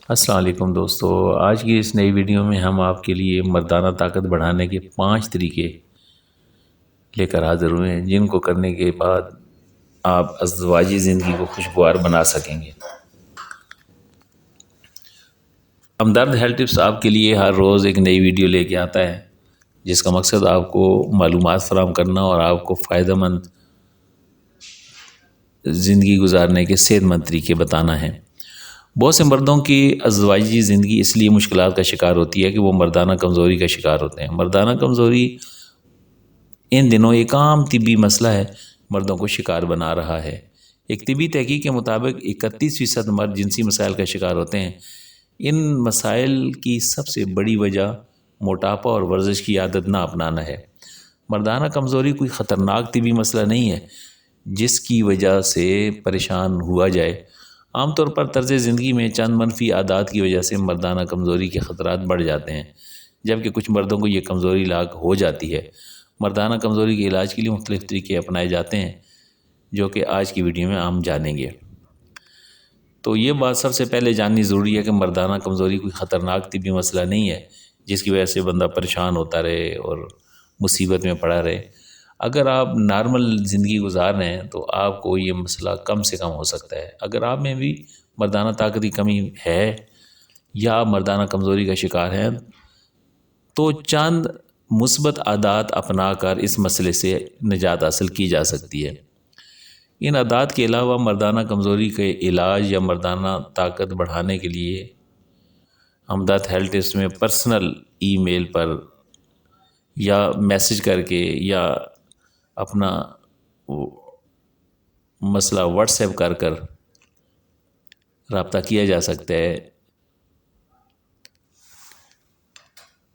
السلام علیکم دوستو، آج کی اس نئی ویڈیو میں ہم آپ کے لیے مردانہ طاقت بڑھانے کے 5 طریقے لے کر حاضر ہوئے ہیں جن کو کرنے کے بعد آپ ازدواجی زندگی کو خوشگوار بنا سکیں گے۔ ہمدرد ہیلتھ ٹپس آپ کے لیے ہر روز ایک نئی ویڈیو لے کے آتا ہے جس کا مقصد آپ کو معلومات فراہم کرنا اور آپ کو فائدہ مند زندگی گزارنے کے صحت مند طریقے بتانا ہے۔ بہت سے مردوں کی ازدواجی زندگی اس لیے مشکلات کا شکار ہوتی ہے کہ وہ مردانہ کمزوری کا شکار ہوتے ہیں۔ مردانہ کمزوری ان دنوں ایک عام طبی مسئلہ ہے، مردوں کو شکار بنا رہا ہے۔ ایک طبی تحقیق کے مطابق 31% مرد جنسی مسائل کا شکار ہوتے ہیں۔ ان مسائل کی سب سے بڑی وجہ موٹاپا اور ورزش کی عادت نہ اپنانا ہے۔ مردانہ کمزوری کوئی خطرناک طبی مسئلہ نہیں ہے جس کی وجہ سے پریشان ہوا جائے۔ عام طور پر طرز زندگی میں چند منفی عادات کی وجہ سے مردانہ کمزوری کے خطرات بڑھ جاتے ہیں، جبکہ کچھ مردوں کو یہ کمزوری لاحق ہو جاتی ہے۔ مردانہ کمزوری کے علاج کے لیے مختلف طریقے اپنائے جاتے ہیں جو کہ آج کی ویڈیو میں ہم جانیں گے۔ تو یہ بات سب سے پہلے جاننی ضروری ہے کہ مردانہ کمزوری کوئی خطرناک طبی مسئلہ نہیں ہے جس کی وجہ سے بندہ پریشان ہوتا رہے اور مصیبت میں پڑا رہے۔ اگر آپ نارمل زندگی گزار رہے ہیں تو آپ کو یہ مسئلہ کم سے کم ہو سکتا ہے۔ اگر آپ میں بھی مردانہ طاقت کی کمی ہے یا آپ مردانہ کمزوری کا شکار ہیں تو چند مثبت عادات اپنا کر اس مسئلے سے نجات حاصل کی جا سکتی ہے۔ ان عادات کے علاوہ مردانہ کمزوری کے علاج یا مردانہ طاقت بڑھانے کے لیے ہمدرد ہیلتھ ٹپس میں پرسنل ای میل پر یا میسج کر کے یا اپنا مسئلہ واٹس ایپ کر رابطہ کیا جا سکتا ہے،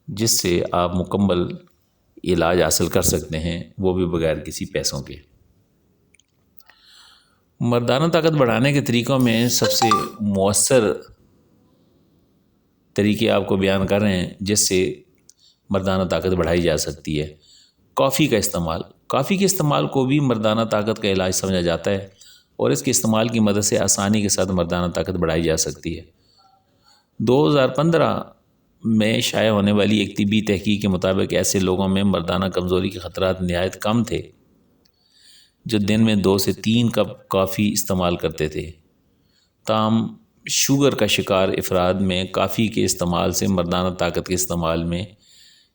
جس سے آپ مکمل علاج حاصل کر سکتے ہیں، وہ بھی بغیر کسی پیسوں کے۔ مردانہ طاقت بڑھانے کے طریقوں میں سب سے مؤثر طریقے آپ کو بیان کر رہے ہیں جس سے مردانہ طاقت بڑھائی جا سکتی ہے۔ کافی کا استعمال، کافی کے استعمال کو بھی مردانہ طاقت کا علاج سمجھا جاتا ہے اور اس کے استعمال کی مدد سے آسانی کے ساتھ مردانہ طاقت بڑھائی جا سکتی ہے۔ 2015 میں شائع ہونے والی ایک طبی تحقیق کے مطابق ایسے لوگوں میں مردانہ کمزوری کے خطرات نہایت کم تھے جو دن میں 2 سے 3 کپ کافی استعمال کرتے تھے۔ تاہم شوگر کا شکار افراد میں کافی کے استعمال سے مردانہ طاقت کے استعمال میں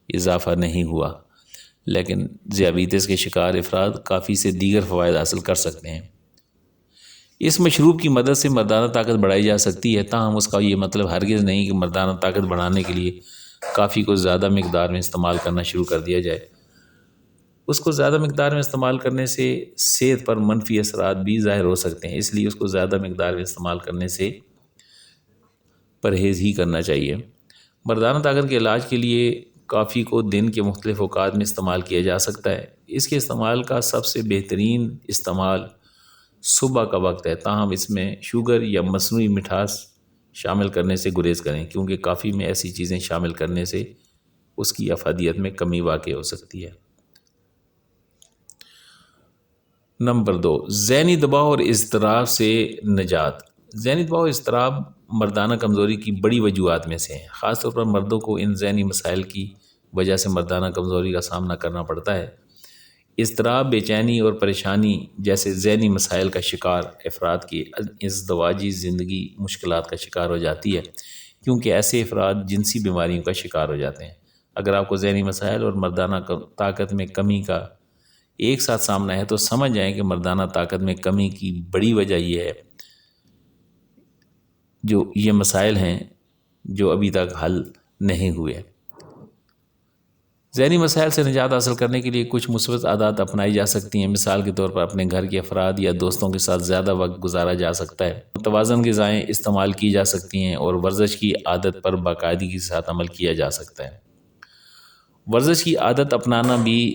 اضافہ نہیں ہوا، لیکن ذیابیطس کے شکار افراد کافی سے دیگر فوائد حاصل کر سکتے ہیں۔ اس مشروب کی مدد سے مردانہ طاقت بڑھائی جا سکتی ہے، تاہم اس کا یہ مطلب ہرگز نہیں کہ مردانہ طاقت بڑھانے کے لیے کافی کو زیادہ مقدار میں استعمال کرنا شروع کر دیا جائے۔ اس کو زیادہ مقدار میں استعمال کرنے سے صحت پر منفی اثرات بھی ظاہر ہو سکتے ہیں، اس لیے اس کو زیادہ مقدار میں استعمال کرنے سے پرہیز ہی کرنا چاہیے۔ مردانہ طاقت کے علاج کے لیے کافی کو دن کے مختلف اوقات میں استعمال کیا جا سکتا ہے۔ اس کے استعمال کا سب سے بہترین استعمال صبح کا وقت ہے، تاہم اس میں شوگر یا مصنوعی مٹھاس شامل کرنے سے گریز کریں کیونکہ کافی میں ایسی چیزیں شامل کرنے سے اس کی افادیت میں کمی واقع ہو سکتی ہے۔ نمبر 2، ذہنی دباؤ اور اضطراب سے نجات۔ ذہنی دباؤ اور اضطراب مردانہ کمزوری کی بڑی وجوہات میں سے ہیں۔ خاص طور پر مردوں کو ان ذہنی مسائل کی وجہ سے مردانہ کمزوری کا سامنا کرنا پڑتا ہے۔ اضطراب، بے چینی اور پریشانی جیسے ذہنی مسائل کا شکار افراد کی ازدواجی زندگی مشکلات کا شکار ہو جاتی ہے کیونکہ ایسے افراد جنسی بیماریوں کا شکار ہو جاتے ہیں۔ اگر آپ کو ذہنی مسائل اور مردانہ طاقت میں کمی کا ایک ساتھ سامنا ہے تو سمجھ جائیں کہ مردانہ طاقت میں کمی کی بڑی وجہ یہ ہے جو یہ مسائل ہیں جو ابھی تک حل نہیں ہوئے۔ ذہنی مسائل سے نجات حاصل کرنے کے لیے کچھ مثبت عادات اپنائی جا سکتی ہیں۔ مثال کے طور پر اپنے گھر کے افراد یا دوستوں کے ساتھ زیادہ وقت گزارا جا سکتا ہے، متوازن غذائیں استعمال کی جا سکتی ہیں اور ورزش کی عادت پر باقاعدگی کے ساتھ عمل کیا جا سکتا ہے۔ ورزش کی عادت اپنانا بھی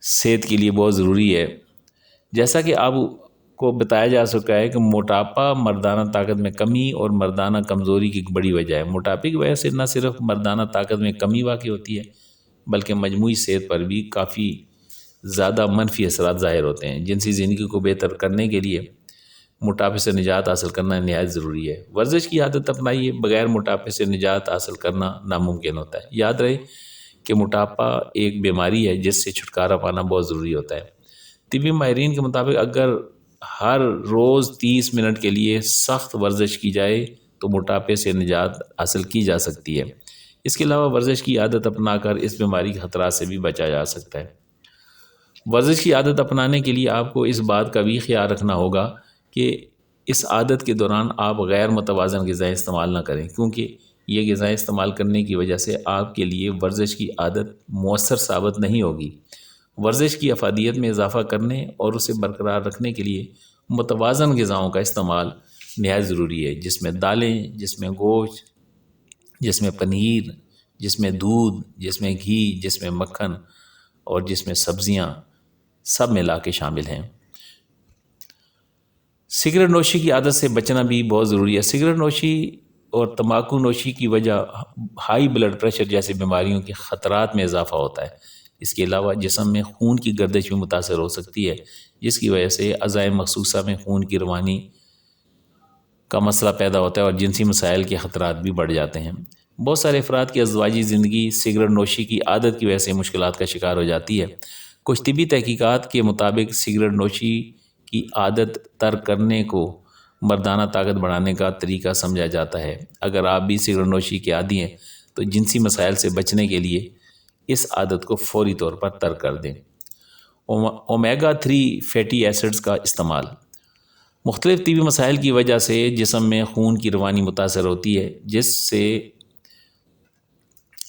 صحت کے لیے بہت ضروری ہے۔ جیسا کہ آپ کو بتایا جا چکا ہے کہ موٹاپا مردانہ طاقت میں کمی اور مردانہ کمزوری کی ایک بڑی وجہ ہے۔ موٹاپے کی وجہ سے نہ صرف مردانہ طاقت میں کمی واقع ہوتی ہے بلکہ مجموعی صحت پر بھی کافی زیادہ منفی اثرات ظاہر ہوتے ہیں۔ جنسی زندگی کو بہتر کرنے کے لیے موٹاپے سے نجات حاصل کرنا نہایت ضروری ہے۔ ورزش کی عادت اپنائیے، بغیر موٹاپے سے نجات حاصل کرنا ناممکن ہوتا ہے۔ یاد رہے کہ موٹاپا ایک بیماری ہے جس سے چھٹکارا پانا بہت ضروری ہوتا ہے۔ طبی ماہرین کے مطابق اگر ہر روز 30 منٹ کے لیے سخت ورزش کی جائے تو موٹاپے سے نجات حاصل کی جا سکتی ہے۔ اس کے علاوہ ورزش کی عادت اپنا کر اس بیماری کے خطرات سے بھی بچا جا سکتا ہے۔ ورزش کی عادت اپنانے کے لیے آپ کو اس بات کا بھی خیال رکھنا ہوگا کہ اس عادت کے دوران آپ غیر متوازن غذائیں استعمال نہ کریں، کیونکہ یہ غذائیں استعمال کرنے کی وجہ سے آپ کے لیے ورزش کی عادت مؤثر ثابت نہیں ہوگی۔ ورزش کی افادیت میں اضافہ کرنے اور اسے برقرار رکھنے کے لیے متوازن غذاؤں کا استعمال نہایت ضروری ہے، جس میں دالیں، جس میں گوشت، جس میں پنیر، جس میں دودھ، جس میں گھی، جس میں مکھن اور جس میں سبزیاں سب ملا کے شامل ہیں۔ سگریٹ نوشی کی عادت سے بچنا بھی بہت ضروری ہے۔ سگریٹ نوشی اور تمباکو نوشی کی وجہ ہائی بلڈ پریشر جیسی بیماریوں کے خطرات میں اضافہ ہوتا ہے۔ اس کے علاوہ جسم میں خون کی گردش بھی متاثر ہو سکتی ہے، جس کی وجہ سے اعضائے مخصوصہ میں خون کی روانی کا مسئلہ پیدا ہوتا ہے اور جنسی مسائل کے خطرات بھی بڑھ جاتے ہیں۔ بہت سارے افراد کی ازدواجی زندگی سگریٹ نوشی کی عادت کی وجہ سے مشکلات کا شکار ہو جاتی ہے۔ کچھ طبی تحقیقات کے مطابق سگریٹ نوشی کی عادت ترک کرنے کو مردانہ طاقت بڑھانے کا طریقہ سمجھا جاتا ہے۔ اگر آپ بھی سگریٹ نوشی کے عادی ہیں تو جنسی مسائل سے بچنے کے لیے اس عادت کو فوری طور پر ترک کر دیں۔ اومیگا 3 فیٹی ایسڈز کا استعمال۔ مختلف طبی مسائل کی وجہ سے جسم میں خون کی روانی متاثر ہوتی ہے، جس سے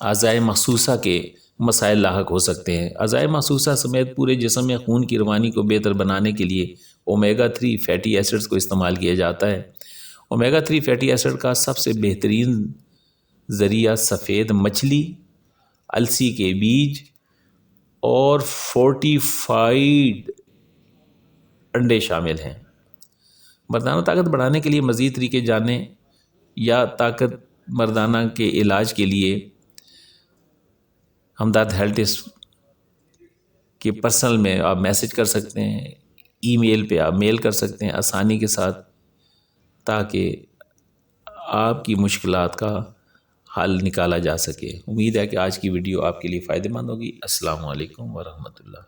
اعضائے مخصوصہ کے مسائل لاحق ہو سکتے ہیں۔ اعضائے مخصوصہ سمیت پورے جسم میں خون کی روانی کو بہتر بنانے کے لیے اومیگا 3 فیٹی ایسڈز کو استعمال کیا جاتا ہے۔ اومیگا 3 فیٹی ایسڈ کا سب سے بہترین ذریعہ سفید مچھلی، السی کے بیج اور فورٹیفائیڈ انڈے شامل ہیں۔ مردانہ طاقت بڑھانے کے لیے مزید طریقے جانیں یا طاقت مردانہ کے علاج کے لیے ہمدرد ہیلتھ کے پرسنل میں آپ میسج کر سکتے ہیں، ای میل پہ آپ میل کر سکتے ہیں آسانی کے ساتھ، تاکہ آپ کی مشکلات کا حل نکالا جا سکے۔ امید ہے کہ آج کی ویڈیو آپ کے لیے فائدہ مند ہوگی۔ السلام علیکم ورحمۃ اللہ۔